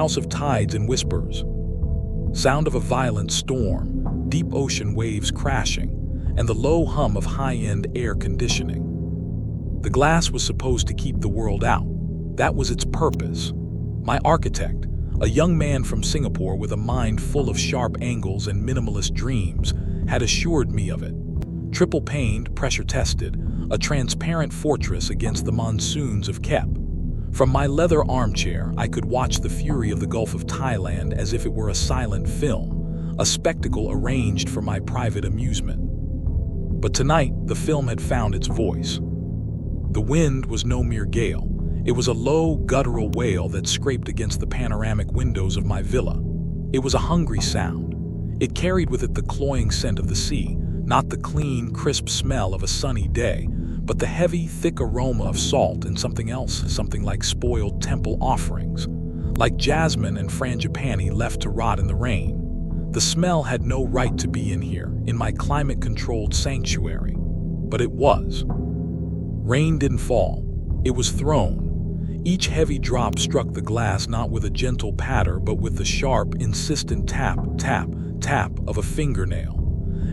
house of tides and whispers. Sound of a violent storm, deep ocean waves crashing, and the low hum of high-end air conditioning. The glass was supposed to keep the world out. That was its purpose. My architect, a young man from Singapore with a mind full of sharp angles and minimalist dreams, had assured me of it. Triple-paned, pressure-tested, a transparent fortress against the monsoons of Khmer. From my leather armchair, I could watch the fury of the Gulf of Thailand as if it were a silent film, a spectacle arranged for my private amusement. But tonight, the film had found its voice. The wind was no mere gale. It was a low, guttural wail that scraped against the panoramic windows of my villa. It was a hungry sound. It carried with it the cloying scent of the sea, not the clean, crisp smell of a sunny day, but the heavy, thick aroma of salt and something else, something like spoiled temple offerings, like jasmine and frangipani left to rot in the rain. The smell had no right to be in here, in my climate-controlled sanctuary. But it was. Rain didn't fall. It was thrown. Each heavy drop struck the glass not with a gentle patter, but with the sharp, insistent tap, tap, tap of a fingernail.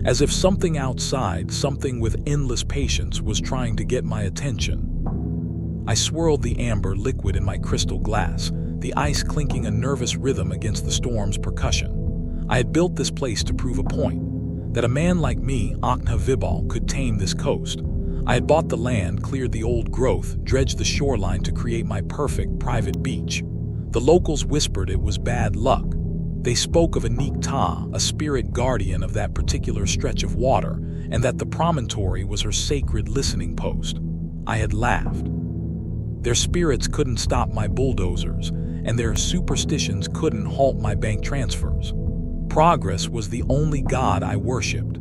As if something outside, something with endless patience, was trying to get my attention. I swirled the amber liquid in my crystal glass, the ice clinking a nervous rhythm against the storm's percussion. I had built this place to prove a point, that a man like me, Akhna Vibal, could tame this coast. I had bought the land, cleared the old growth, dredged the shoreline to create my perfect private beach. The locals whispered it was bad luck. They spoke of a Nikta, a spirit guardian of that particular stretch of water, and that the promontory was her sacred listening post. I had laughed. Their spirits couldn't stop my bulldozers, and their superstitions couldn't halt my bank transfers. Progress was the only god I worshipped.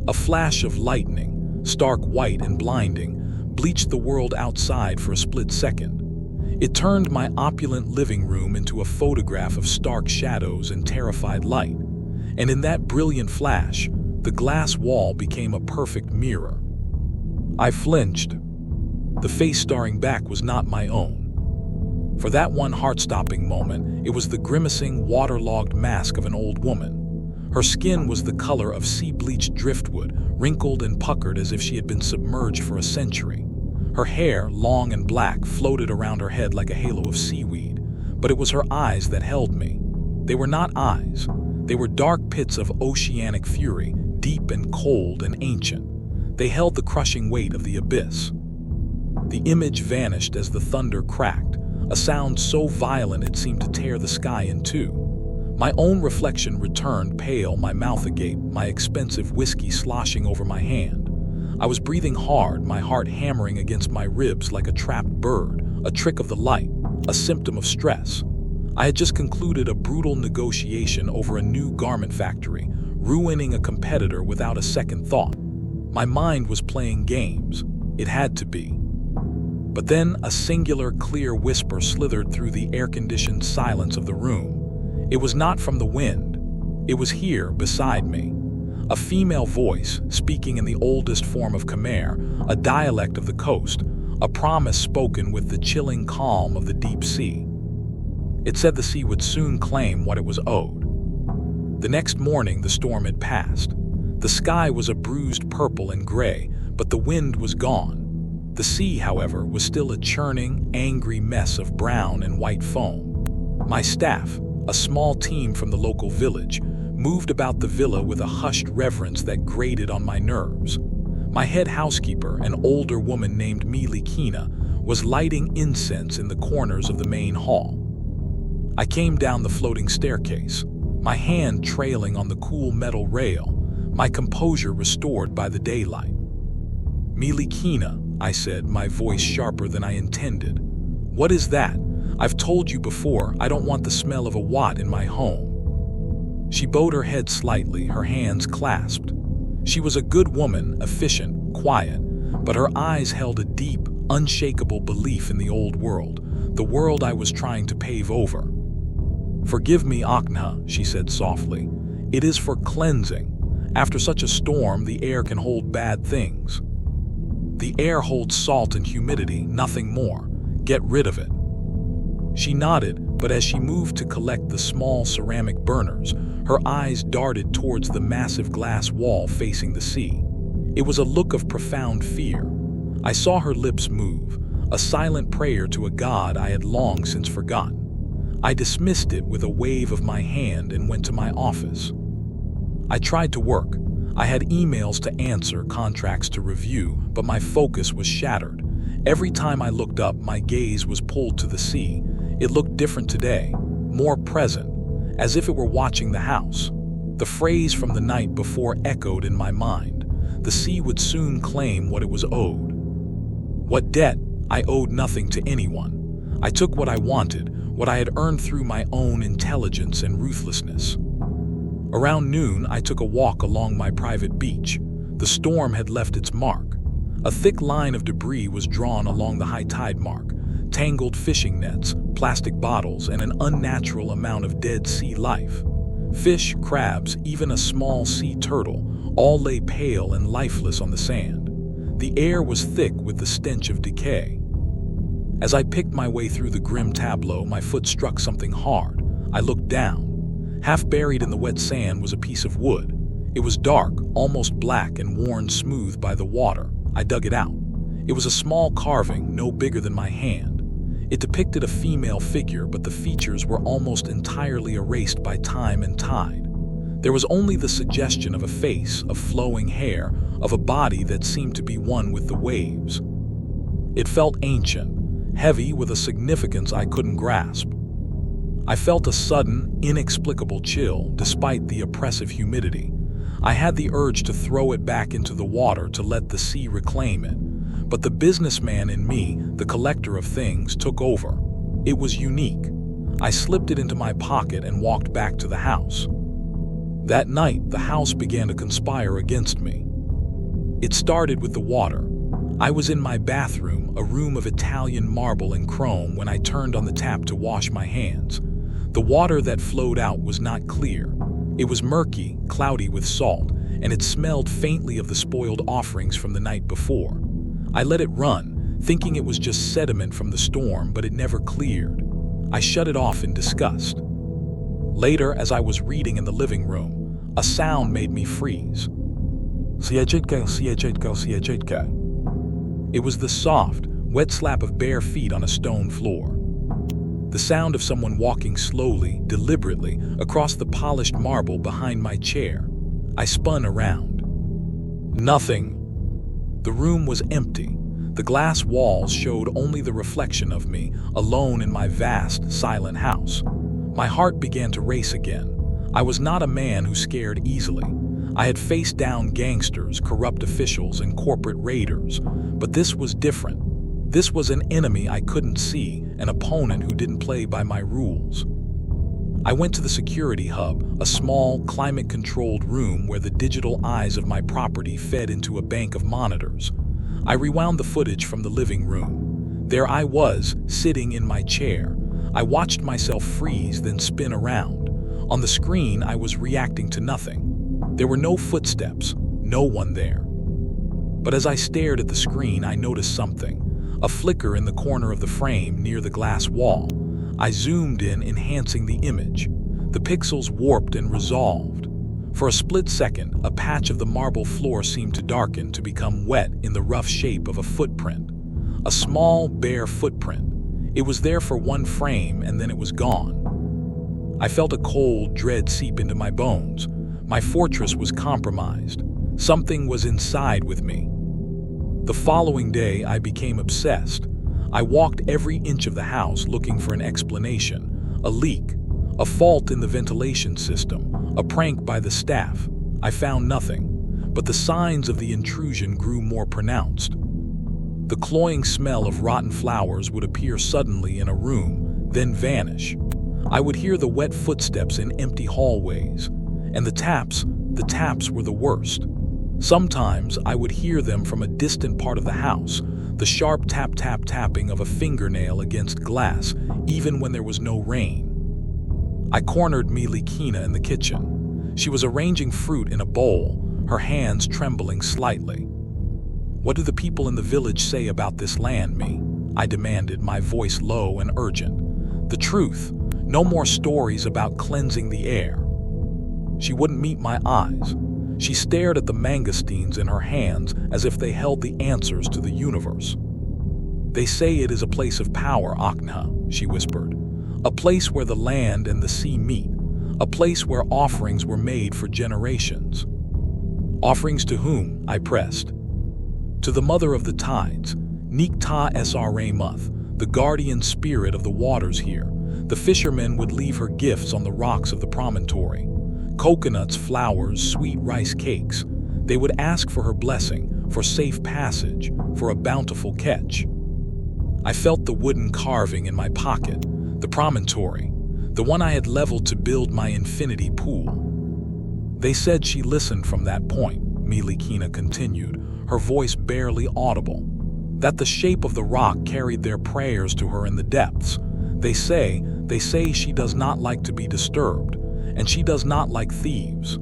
A flash of lightning, stark white and blinding, bleached the world outside for a split second. It turned my opulent living room into a photograph of stark shadows and terrified light. And in that brilliant flash, the glass wall became a perfect mirror. I flinched. The face staring back was not my own. For that one heart-stopping moment, it was the grimacing, waterlogged mask of an old woman. Her skin was the color of sea-bleached driftwood, wrinkled and puckered as if she had been submerged for a century. Her hair, long and black, floated around her head like a halo of seaweed. But it was her eyes that held me. They were not eyes. They were dark pits of oceanic fury, deep and cold and ancient. They held the crushing weight of the abyss. The image vanished as the thunder cracked, a sound so violent it seemed to tear the sky in two. My own reflection returned, pale, my mouth agape, my expensive whiskey sloshing over my hand. I was breathing hard, my heart hammering against my ribs like a trapped bird, a trick of the light, a symptom of stress. I had just concluded a brutal negotiation over a new garment factory, ruining a competitor without a second thought. My mind was playing games. It had to be. But then a singular, clear whisper slithered through the air-conditioned silence of the room. It was not from the wind. It was here, beside me. A female voice, speaking in the oldest form of Khmer, a dialect of the coast, a promise spoken with the chilling calm of the deep sea. It said the sea would soon claim what it was owed. The next morning, the storm had passed. The sky was a bruised purple and gray, but the wind was gone. The sea, however, was still a churning, angry mess of brown and white foam. My staff, a small team from the local village, moved about the villa with a hushed reverence that grated on my nerves. My head housekeeper, an older woman named Mili Kina, was lighting incense in the corners of the main hall. I came down the floating staircase, my hand trailing on the cool metal rail, my composure restored by the daylight. "Mili Kina," I said, my voice sharper than I intended. "What is that? I've told you before, I don't want the smell of a wat in my home." She bowed her head slightly, her hands clasped. She was a good woman, efficient, quiet, but her eyes held a deep, unshakable belief in the old world, the world I was trying to pave over. "Forgive me, Akhna," she said softly. "It is for cleansing. After such a storm, the air can hold bad things. The air holds salt and humidity, nothing more. Get rid of it." She nodded, but as she moved to collect the small ceramic burners, her eyes darted towards the massive glass wall facing the sea. It was a look of profound fear. I saw her lips move, a silent prayer to a god I had long since forgotten. I dismissed it with a wave of my hand and went to my office. I tried to work. I had emails to answer, contracts to review, but my focus was shattered. Every time I looked up, my gaze was pulled to the sea. It looked different today, more present, as if it were watching the house. The phrase from the night before echoed in my mind. The sea would soon claim what it was owed. What debt? I owed nothing to anyone. I took what I wanted, what I had earned through my own intelligence and ruthlessness. Around noon, I took a walk along my private beach. The storm had left its mark. A thick line of debris was drawn along the high tide mark. Tangled fishing nets, plastic bottles, and an unnatural amount of dead sea life. Fish, crabs, even a small sea turtle, all lay pale and lifeless on the sand. The air was thick with the stench of decay. As I picked my way through the grim tableau, my foot struck something hard. I looked down. Half buried in the wet sand was a piece of wood. It was dark, almost black and worn smooth by the water. I dug it out. It was a small carving, no bigger than my hand. It depicted a female figure, but the features were almost entirely erased by time and tide. There was only the suggestion of a face, of flowing hair, of a body that seemed to be one with the waves. It felt ancient, heavy with a significance I couldn't grasp. I felt a sudden, inexplicable chill despite the oppressive humidity. I had the urge to throw it back into the water to let the sea reclaim it. But the businessman in me, the collector of things, took over. It was unique. I slipped it into my pocket and walked back to the house. That night, the house began to conspire against me. It started with the water. I was in my bathroom, a room of Italian marble and chrome, when I turned on the tap to wash my hands. The water that flowed out was not clear. It was murky, cloudy with salt, and it smelled faintly of the spoiled offerings from the night before. I let it run, thinking it was just sediment from the storm, but it never cleared. I shut it off in disgust. Later, as I was reading in the living room, a sound made me freeze. It was the soft, wet slap of bare feet on a stone floor. The sound of someone walking slowly, deliberately, across the polished marble behind my chair. I spun around. Nothing. The room was empty. The glass walls showed only the reflection of me, alone in my vast, silent house. My heart began to race again. I was not a man who scared easily. I had faced down gangsters, corrupt officials, and corporate raiders. But this was different. This was an enemy I couldn't see, an opponent who didn't play by my rules. I went to the security hub, a small, climate-controlled room where the digital eyes of my property fed into a bank of monitors. I rewound the footage from the living room. There I was, sitting in my chair. I watched myself freeze, then spin around. On the screen, I was reacting to nothing. There were no footsteps, no one there. But as I stared at the screen, I noticed something. A flicker in the corner of the frame near the glass wall. I zoomed in, enhancing the image. The pixels warped and resolved. For a split second, a patch of the marble floor seemed to darken, to become wet in the rough shape of a footprint. A small, bare footprint. It was there for one frame, and then it was gone. I felt a cold dread seep into my bones. My fortress was compromised. Something was inside with me. The following day, I became obsessed. I walked every inch of the house looking for an explanation. A leak, a fault in the ventilation system, a prank by the staff. I found nothing, but the signs of the intrusion grew more pronounced. The cloying smell of rotten flowers would appear suddenly in a room, then vanish. I would hear the wet footsteps in empty hallways, and the taps were the worst. Sometimes I would hear them from a distant part of the house, the sharp tapping of a fingernail against glass, even when there was no rain. I cornered Milikina in the kitchen. She was arranging fruit in a bowl, her hands trembling slightly. "What do the people in the village say about this land, Mi?" I demanded, my voice low and urgent. "The truth. No more stories about cleansing the air. She wouldn't meet my eyes. She stared at the mangosteens in her hands as if they held the answers to the universe. "They say it is a place of power, Aknha," she whispered. "A place where the land and the sea meet. A place where offerings were made for generations." "Offerings to whom?" I pressed. "To the mother of the tides, Nikta Sramuth, the guardian spirit of the waters here. The fishermen would leave her gifts on the rocks of the promontory. Coconuts, flowers, sweet rice cakes. They would ask for her blessing, for safe passage, for a bountiful catch." I felt the wooden carving in my pocket, the promontory, the one I had leveled to build my infinity pool. "They said she listened from that point," Milikina continued, her voice barely audible. "That the shape of the rock carried their prayers to her in the depths. They say she does not like to be disturbed, and she does not like thieves."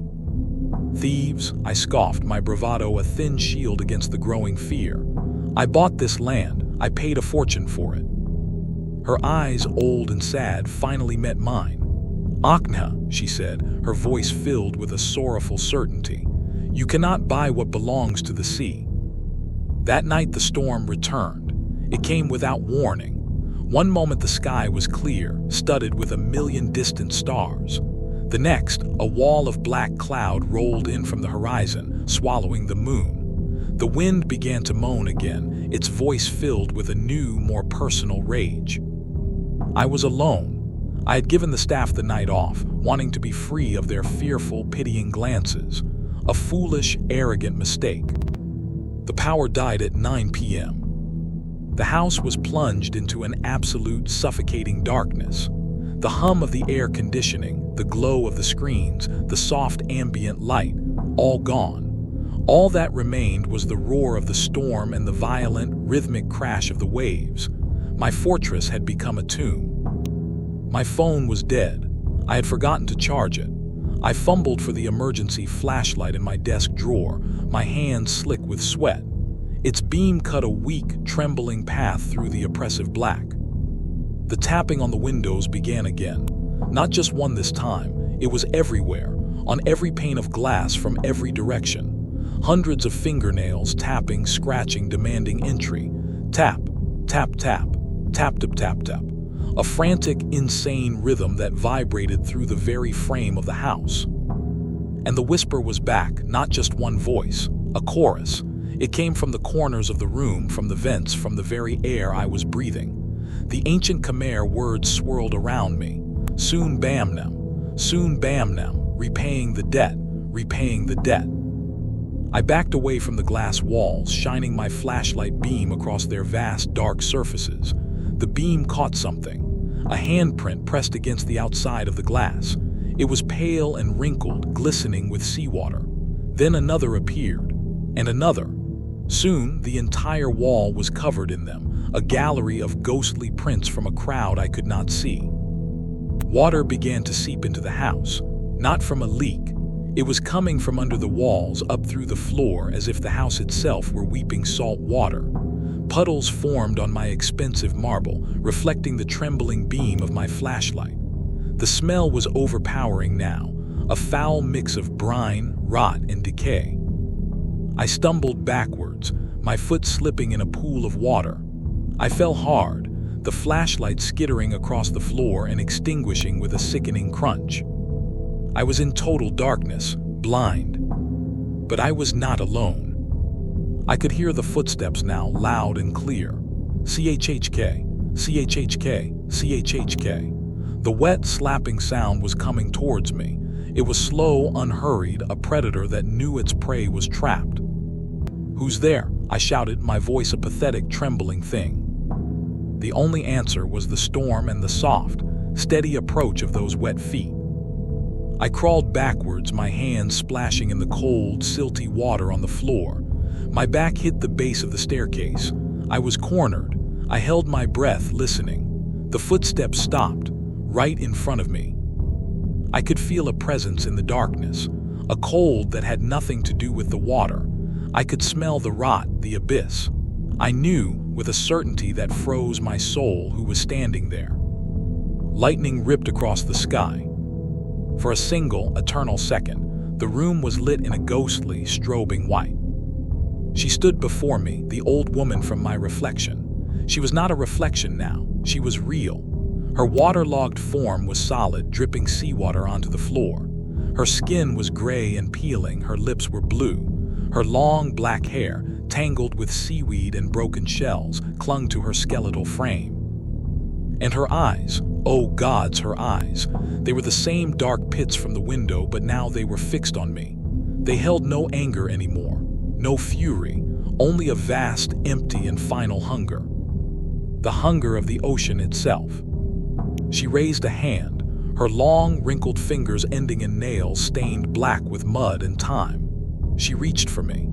"Thieves?" I scoffed, my bravado a thin shield against the growing fear. "I bought this land. I paid a fortune for it." Her eyes, old and sad, finally met mine. "Aknha," she said, her voice filled with a sorrowful certainty, "you cannot buy what belongs to the sea." That night the storm returned. It came without warning. One moment the sky was clear, studded with 1,000,000 distant stars. The next, a wall of black cloud rolled in from the horizon, swallowing the moon. The wind began to moan again, its voice filled with a new, more personal rage. I was alone. I had given the staff the night off, wanting to be free of their fearful, pitying glances. A foolish, arrogant mistake. The power died at 9 p.m. The house was plunged into an absolute, suffocating darkness. The hum of the air conditioning, the glow of the screens, the soft ambient light, all gone. All that remained was the roar of the storm and the violent, rhythmic crash of the waves. My fortress had become a tomb. My phone was dead. I had forgotten to charge it. I fumbled for the emergency flashlight in my desk drawer, my hands slick with sweat. Its beam cut a weak, trembling path through the oppressive black. The tapping on the windows began again. Not just one this time, it was everywhere, on every pane of glass from every direction. Hundreds of fingernails tapping, scratching, demanding entry. Tap, tap, tap, tap, tap, tap, tap. A frantic, insane rhythm that vibrated through the very frame of the house. And the whisper was back, not just one voice, a chorus. It came from the corners of the room, from the vents, from the very air I was breathing. The ancient Khmer words swirled around me. Soon Bamnem, repaying the debt, repaying the debt. I backed away from the glass walls, shining my flashlight beam across their vast, dark surfaces. The beam caught something. A handprint pressed against the outside of the glass. It was pale and wrinkled, glistening with seawater. Then another appeared, and another. Soon, the entire wall was covered in them, a gallery of ghostly prints from a crowd I could not see. Water began to seep into the house, not from a leak. It was coming from under the walls, up through the floor, as if the house itself were weeping salt water. Puddles formed on my expensive marble, reflecting the trembling beam of my flashlight. The smell was overpowering now, a foul mix of brine, rot, and decay. I stumbled backwards, my foot slipping in a pool of water. I fell hard, the flashlight skittering across the floor and extinguishing with a sickening crunch. I was in total darkness, blind. But I was not alone. I could hear the footsteps now, loud and clear. CHHK, CHHK, CHHK. The wet, slapping sound was coming towards me. It was slow, unhurried, a predator that knew its prey was trapped. "Who's there?" I shouted, my voice a pathetic, trembling thing. The only answer was the storm and the soft, steady approach of those wet feet. I crawled backwards, my hands splashing in the cold, silty water on the floor. My back hit the base of the staircase. I was cornered. I held my breath, listening. The footsteps stopped, right in front of me. I could feel a presence in the darkness, a cold that had nothing to do with the water. I could smell the rot, the abyss. I knew, with a certainty that froze my soul, who was standing there. Lightning ripped across the sky. For a single, eternal second, the room was lit in a ghostly, strobing white. She stood before me, the old woman from my reflection. She was not a reflection now, she was real. Her waterlogged form was solid, dripping seawater onto the floor. Her skin was gray and peeling, her lips were blue. Her long black hair, tangled with seaweed and broken shells, clung to her skeletal frame. And her eyes, oh gods, her eyes. They were the same dark pits from the window, but now they were fixed on me. They held no anger anymore, no fury, only a vast, empty, and final hunger. The hunger of the ocean itself. She raised a hand, her long, wrinkled fingers ending in nails stained black with mud and time. She reached for me.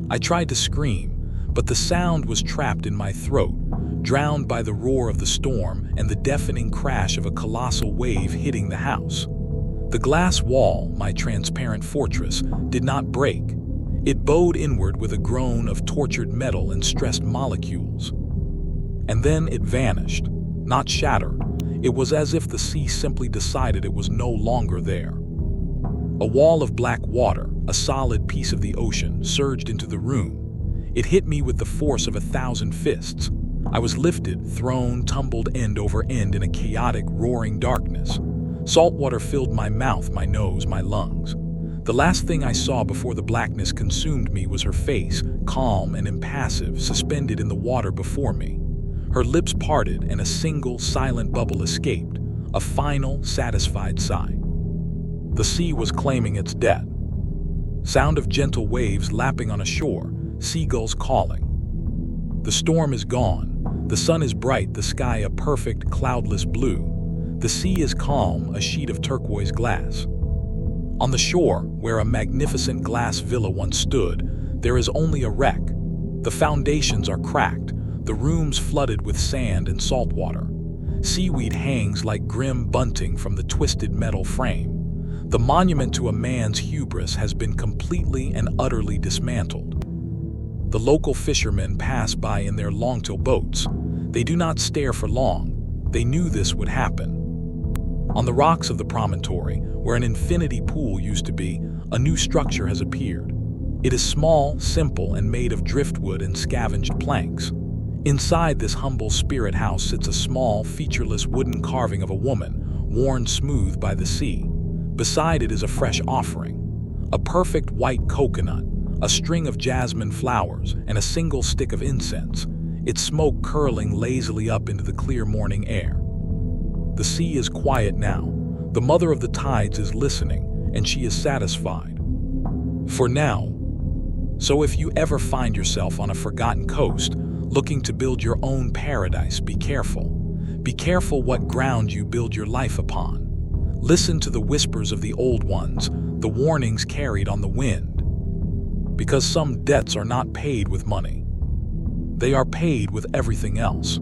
I tried to scream, but the sound was trapped in my throat, drowned by the roar of the storm and the deafening crash of a colossal wave hitting the house. The glass wall, my transparent fortress, did not break. It bowed inward with a groan of tortured metal and stressed molecules. And then it vanished, not shattered. It was as if the sea simply decided it was no longer there. A wall of black water, a solid piece of the ocean, surged into the room. It hit me with the force of 1,000 fists. I was lifted, thrown, tumbled end over end in a chaotic, roaring darkness. Salt water filled my mouth, my nose, my lungs. The last thing I saw before the blackness consumed me was her face, calm and impassive, suspended in the water before me. Her lips parted and a single, silent bubble escaped, a final, satisfied sigh. The sea was claiming its debt. Sound of gentle waves lapping on a shore, seagulls calling. The storm is gone. The sun is bright, the sky a perfect, cloudless blue. The sea is calm, a sheet of turquoise glass. On the shore, where a magnificent glass villa once stood, there is only a wreck. The foundations are cracked, the rooms flooded with sand and salt water. Seaweed hangs like grim bunting from the twisted metal frame. The monument to a man's hubris has been completely and utterly dismantled. The local fishermen pass by in their longtail boats. They do not stare for long. They knew this would happen. On the rocks of the promontory, where an infinity pool used to be, a new structure has appeared. It is small, simple, and made of driftwood and scavenged planks. Inside this humble spirit house sits a small, featureless wooden carving of a woman, worn smooth by the sea. Beside it is a fresh offering, a perfect white coconut, a string of jasmine flowers, and a single stick of incense, its smoke curling lazily up into the clear morning air. The sea is quiet now. The mother of the tides is listening, and she is satisfied. For now. So if you ever find yourself on a forgotten coast, looking to build your own paradise, be careful. Be careful what ground you build your life upon. Listen to the whispers of the old ones, the warnings carried on the wind. Because some debts are not paid with money. They are paid with everything else.